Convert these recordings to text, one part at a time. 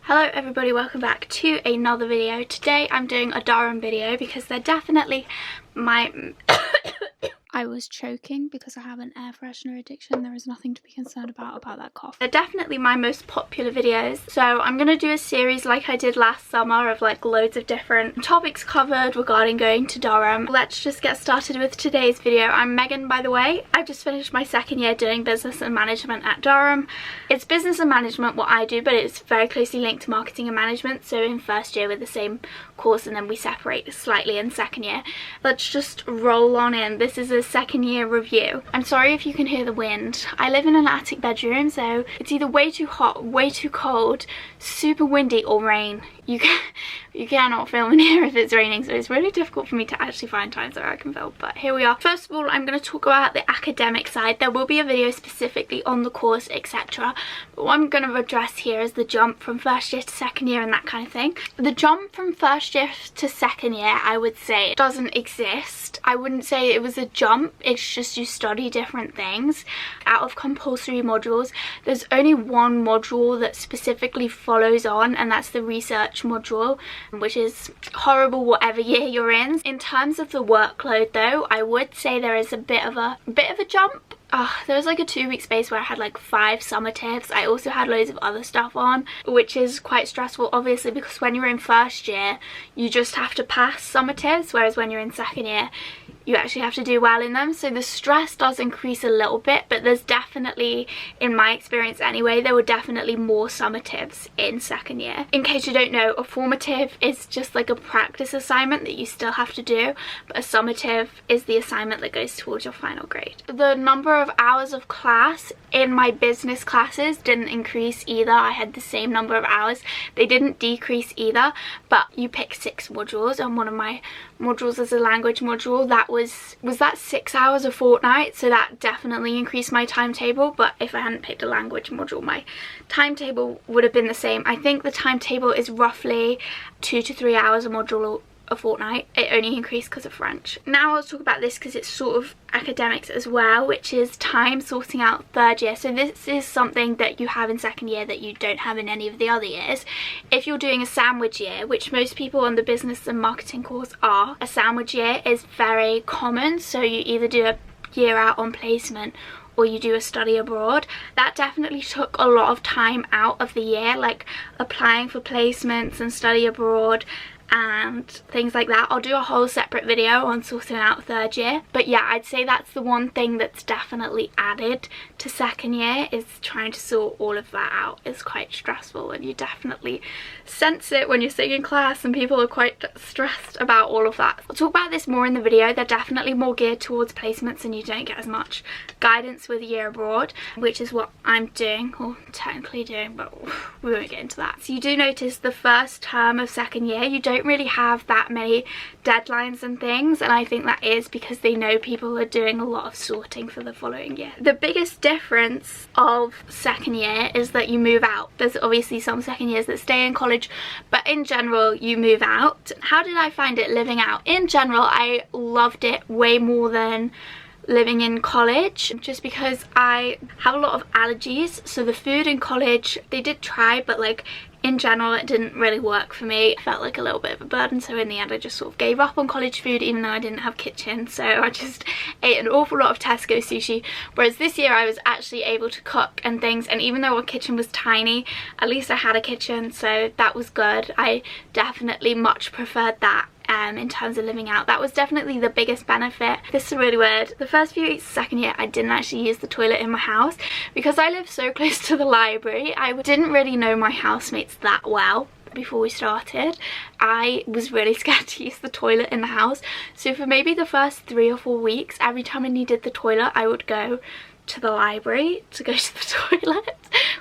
Hello everybody, welcome back to another video. Today I'm doing a Durham video because they're definitely my... I was choking because I have an air freshener addiction. There is nothing to be concerned about that cough. They're definitely my most popular videos. So I'm going to do a series like I did last summer of like loads of different topics covered regarding going to Durham. Let's just get started with today's video. I'm Megan, by the way. I've just finished my second year doing business and management at Durham. It's business and management what I do, but it's very closely linked to marketing and management. So in first year we're the same course and then we separate slightly in second year. Let's just roll on in. This is a second year review. I'm sorry if you can hear the wind. I live in an attic bedroom, so it's either way too hot, way too cold, super windy, or rain. You cannot film in here if it's raining, so it's really difficult for me to actually find times where I can film, but here we are. First of all, I'm going to talk about the academic side. There will be a video specifically on the course, etc. But what I'm going to address here is the jump from first year to second year and that kind of thing. The jump from first year to second year, I would say, doesn't exist. I wouldn't say it was a jump, it's just you study different things. Out of compulsory modules, there's only one module that specifically follows on, and that's the research module, which is horrible whatever year you're in. In terms of the workload though, I would say there is a bit of a jump. There was like a 2-week space where I had like 5 summatives. I also had loads of other stuff on, which is quite stressful obviously, because when you're in first year you just have to pass summatives, whereas when you're in second year you actually have to do well in them. So the stress does increase a little bit, but there's definitely, in my experience anyway, there were definitely more summatives in second year. In case you don't know, a formative is just like a practice assignment that you still have to do, but a summative is the assignment that goes towards your final grade. The number of hours of class in my business classes didn't increase either. I had the same number of hours. They didn't decrease either, but you pick 6 modules, and one of my modules is a language module. That was that 6 hours a fortnight, so that definitely increased my timetable. But if I hadn't picked a language module, my timetable would have been the same. I think the timetable is roughly 2 to 3 hours a module a fortnight. It only increased because of French. Now I'll talk about this because it's sort of academics as well, which is time sorting out third year. So this is something that you have in second year that you don't have in any of the other years. If you're doing a sandwich year, which most people on the business and marketing course are, a sandwich year is very common. So you either do a year out on placement or you do a study abroad. That definitely took a lot of time out of the year, like applying for placements and study abroad and things like that. I'll do a whole separate video on sorting out third year, but yeah, I'd say that's the one thing that's definitely added to second year, is trying to sort all of that out. It's quite stressful, and you definitely sense it when you're sitting in class and people are quite stressed about all of that. I'll talk about this more in the video. They're definitely more geared towards placements and you don't get as much guidance with a year abroad, which is what I'm doing, or technically doing, but we won't get into that. So you do notice the first term of second year you don't really have that many deadlines and things, and I think that is because they know people are doing a lot of sorting for the following year. The biggest difference of second year is that you move out. There's obviously some second years that stay in college, but in general you move out. How did I find it living out? In general, I loved it way more than living in college, just because I have a lot of allergies. So the food in college, they did try, but like in general it didn't really work for me. It felt like a little bit of a burden, so in the end I just sort of gave up on college food, even though I didn't have kitchen. So I just ate an awful lot of Tesco sushi, whereas this year I was actually able to cook and things, and even though our kitchen was tiny, at least I had a kitchen, so that was good. I definitely much preferred that. In terms of living out, that was definitely the biggest benefit. This is really weird. The first few weeks of second year I didn't actually use the toilet in my house because I live so close to the library. I didn't really know my housemates that well before we started. I was really scared to use the toilet in the house, so for maybe the first 3 or 4 weeks, every time I needed the toilet I would go to the library to go to the toilet,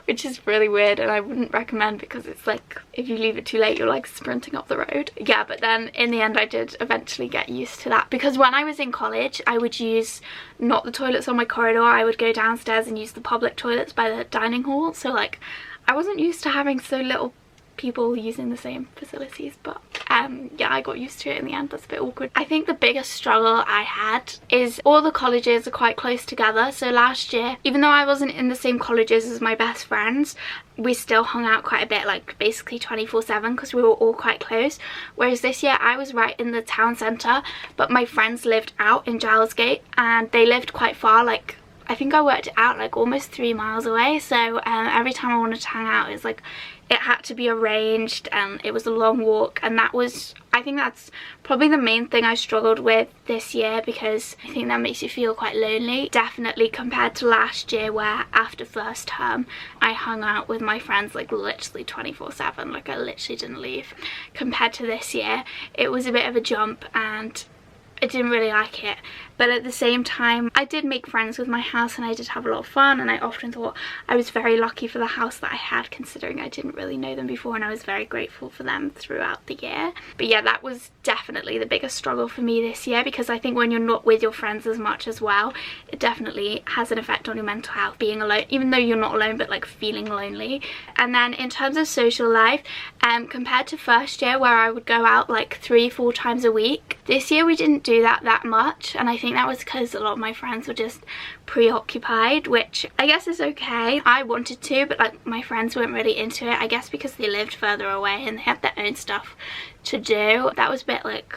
which is really weird and I wouldn't recommend, because it's like if you leave it too late you're like sprinting up the road. Yeah, but then in the end I did eventually get used to that, because when I was in college I would use not the toilets on my corridor, I would go downstairs and use the public toilets by the dining hall. So like I wasn't used to having so little people using the same facilities, but yeah, I got used to it in the end. That's a bit awkward. I think the biggest struggle I had is all the colleges are quite close together. So last year, even though I wasn't in the same colleges as my best friends, we still hung out quite a bit, like basically 24/7, because we were all quite close. Whereas this year I was right in the town centre, but my friends lived out in Gilesgate and they lived quite far, like I think I worked it out like almost 3 miles away. So every time I wanted to hang out, it's like it had to be arranged and it was a long walk, and that was, I think that's probably the main thing I struggled with this year, because I think that makes you feel quite lonely, definitely compared to last year where after first term I hung out with my friends like literally 24/7, like I literally didn't leave. Compared to this year, it was a bit of a jump and I didn't really like it, but at the same time I did make friends with my house and I did have a lot of fun, and I often thought I was very lucky for the house that I had, considering I didn't really know them before, and I was very grateful for them throughout the year. But yeah, that was definitely the biggest struggle for me this year, because I think when you're not with your friends as much as well, it definitely has an effect on your mental health, being alone, even though you're not alone, but like feeling lonely. And then in terms of social life, compared to first year where I would go out like 3-4 times a week, this year we didn't do that much, and I think that was because a lot of my friends were just preoccupied, which I guess is okay. I wanted to, but like my friends weren't really into it, I guess because they lived further away and they had their own stuff to do. That was a bit like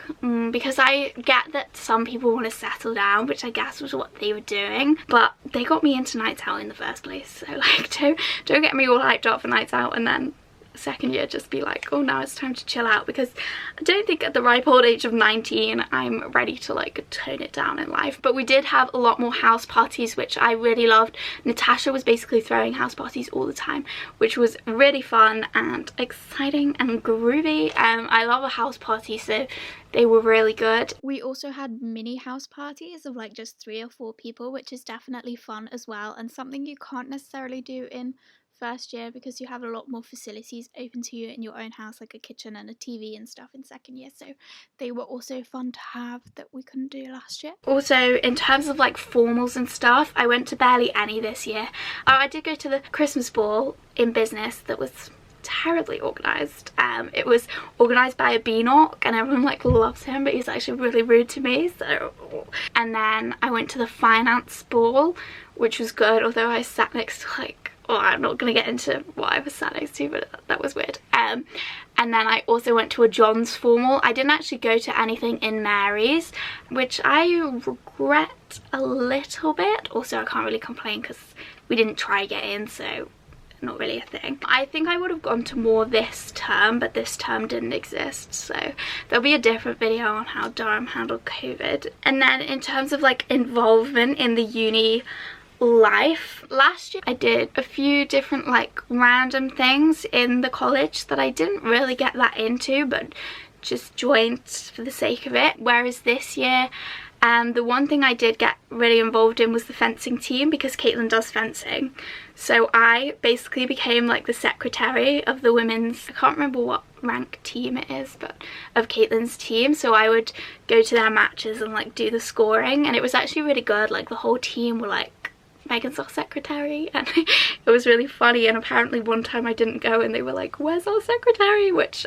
because I get that some people want to settle down, which I guess was what they were doing, but they got me into nights out in the first place, so like don't get me all hyped up for nights out and then second year just be like, oh, now it's time to chill out, because I don't think at the ripe old age of 19 I'm ready to like tone it down in life. But we did have a lot more house parties, which I really loved. Natasha was basically throwing house parties all the time, which was really fun and exciting and groovy. I love a house party, so they were really good. We also had mini house parties of like just 3 or 4 people, which is definitely fun as well, and something you can't necessarily do in first year because you have a lot more facilities open to you in your own house, like a kitchen and a TV and stuff in second year, so they were also fun to have that we couldn't do last year. Also, in terms of like formals and stuff, I went to barely any this year. I did go to the Christmas ball in business that was terribly organised. It was organised by a BNOC and everyone like loves him, but he's actually really rude to me, so. And then I went to the finance ball, which was good, although I sat next to like, well, I'm not going to get into what I was sat next to, but that was weird. And then I also went to a John's formal. I didn't actually go to anything in Mary's, which I regret a little bit. Also, I can't really complain because we didn't try get in, so not really a thing. I think I would have gone to more this term, but this term didn't exist, so there'll be a different video on how Durham handled COVID. And then in terms of like involvement in the uni life, last year I did a few different like random things in the college that I didn't really get that into, but just joined for the sake of it. Whereas this year the one thing I did get really involved in was the fencing team, because Caitlin does fencing. So I basically became like the secretary of the women's, I can't remember what rank team it is, but of Caitlin's team. So I would go to their matches and like do the scoring, and it was actually really good. Like the whole team were like, Megan's our secretary, and it was really funny. And apparently one time I didn't go and they were like, where's our secretary, which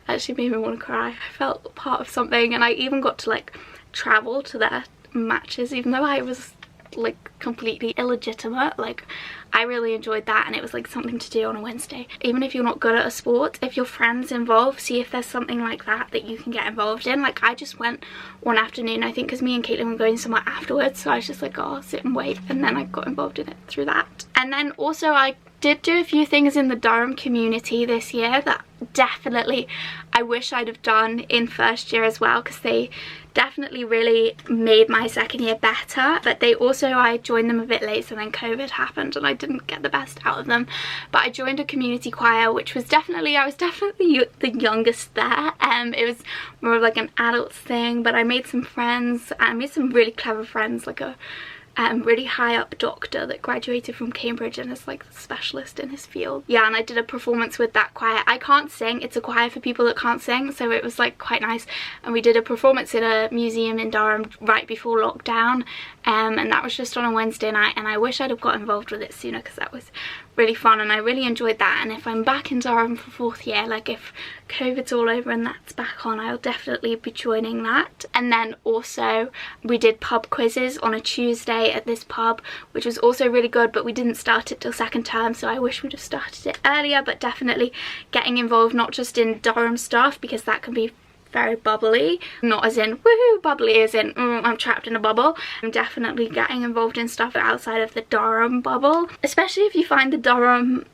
actually made me want to cry. I felt part of something, and I even got to like travel to their matches, even though I was like completely illegitimate. Like I really enjoyed that, and it was like something to do on a Wednesday. Even if you're not good at a sport, if your friend's involved, see if there's something like that you can get involved in. Like I just went one afternoon, I think, because me and Caitlin were going somewhere afterwards, so I was just like, oh, I'll sit and wait, and then I got involved in it through that. And then also I did do a few things in the Durham community this year that definitely I wish I'd have done in first year as well, because they definitely really made my second year better. But they also, I joined them a bit late, so then COVID happened and I didn't get the best out of them. But I joined a community choir, which was definitely, I was definitely the youngest there. It was more of like an adults thing, but I made some friends. I made some really clever friends, like a really high up doctor that graduated from Cambridge and is like a specialist in his field. Yeah, and I did a performance with that choir. I can't sing, it's a choir for people that can't sing, so it was like quite nice. And we did a performance in a museum in Durham right before lockdown, and that was just on a Wednesday night, and I wish I'd have got involved with it sooner because that was really fun, and I really enjoyed that. And if I'm back in Durham for 4th year, like if COVID's all over and that's back on, I'll definitely be joining that. And then also we did pub quizzes on a Tuesday at this pub, which was also really good, but we didn't start it till 2nd term, so I wish we'd have started it earlier. But definitely getting involved, not just in Durham stuff, because that can be very bubbly, not as in woohoo bubbly, as in I'm trapped in a bubble. I'm definitely getting involved in stuff outside of the Durham bubble, especially if you find the Durham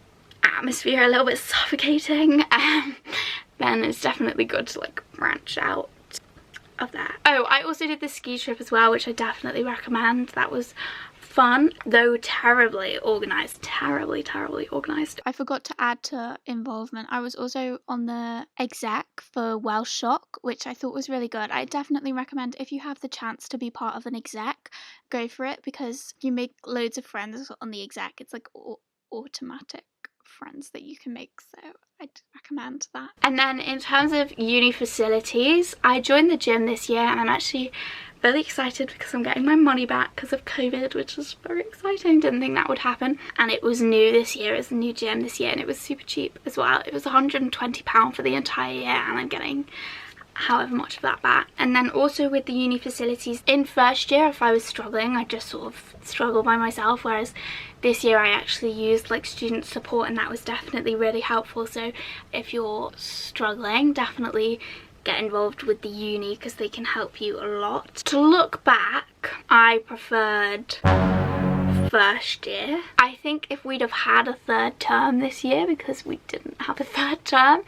atmosphere a little bit suffocating. Then it's definitely good to like branch out of that. Oh, I also did the ski trip as well, which I definitely recommend. That was fun, though terribly organised. Terribly organised. I forgot to add to involvement, I was also on the exec for Welsh Shock, which I thought was really good. I definitely recommend, if you have the chance to be part of an exec, go for it, because you make loads of friends on the exec. It's like automatic friends that you can make, so I'd recommend that. And then in terms of uni facilities, I joined the gym this year, and I'm actually really excited because I'm getting my money back because of COVID, which is very exciting. Didn't think that would happen. And it was new this year, it's a new gym this year, and it was super cheap as well. It was £120 for the entire year, and I'm getting however much of that back. And then also with the uni facilities, in 1st year, if I was struggling, I just sort of struggled by myself, whereas this year I actually used like student support, and that was definitely really helpful. So if you're struggling, definitely get involved with the uni because they can help you a lot. To look back, I preferred 1st year. I think if we'd have had a 3rd term this year, because we didn't have a 3rd term,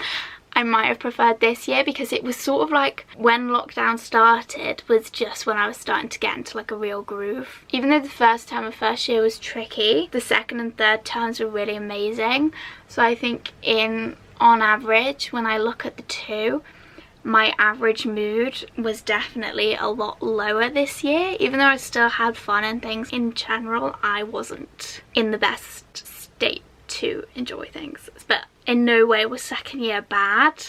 I might have preferred this year, because it was sort of like when lockdown started was just when I was starting to get into like a real groove. Even though the 1st term of 1st year was tricky, the 2nd and 3rd terms were really amazing. So I think on average, when I look at the two, my average mood was definitely a lot lower this year. Even though I still had fun and things, in general I wasn't in the best state to enjoy things. But in no way was 2nd year bad.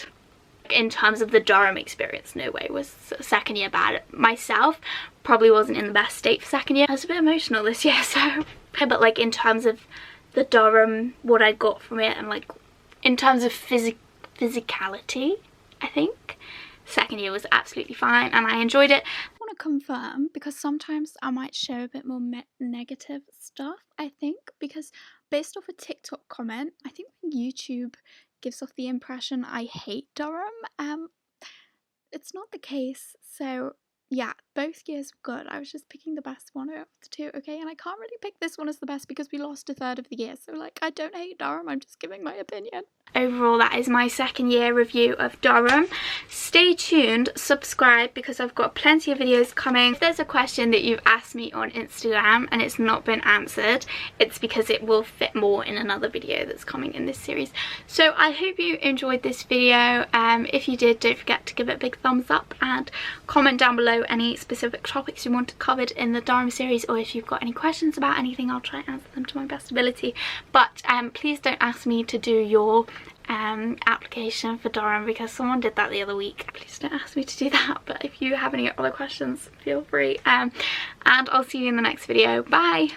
In terms of the Durham experience, no way was 2nd year bad. Myself probably wasn't in the best state for 2nd year. I was a bit emotional this year, so but like in terms of the Durham, what I got from it, and like in terms of physicality, I think 2nd year was absolutely fine and I enjoyed it. I want to confirm, because sometimes I might show a bit more negative stuff, I think, because based off a TikTok comment, I think YouTube gives off the impression I hate Durham. It's not the case. So yeah, both years were good. I was just picking the best one out of the two, okay? And I can't really pick this one as the best because we lost 1/3 of the year. So like, I don't hate Durham, I'm just giving my opinion. Overall, that is my 2nd year review of Durham. Stay tuned, subscribe, because I've got plenty of videos coming. If there's a question that you've asked me on Instagram and it's not been answered, it's because it will fit more in another video that's coming in this series. So I hope you enjoyed this video. If you did, don't forget to give it a big thumbs up and comment down below any specific topics you want covered in the Durham series, or if you've got any questions about anything, I'll try and answer them to my best ability. But please don't ask me to do your application for Durham, because someone did that the other week. Please don't ask me to do that. But if you have any other questions, feel free, and I'll see you in the next video. Bye.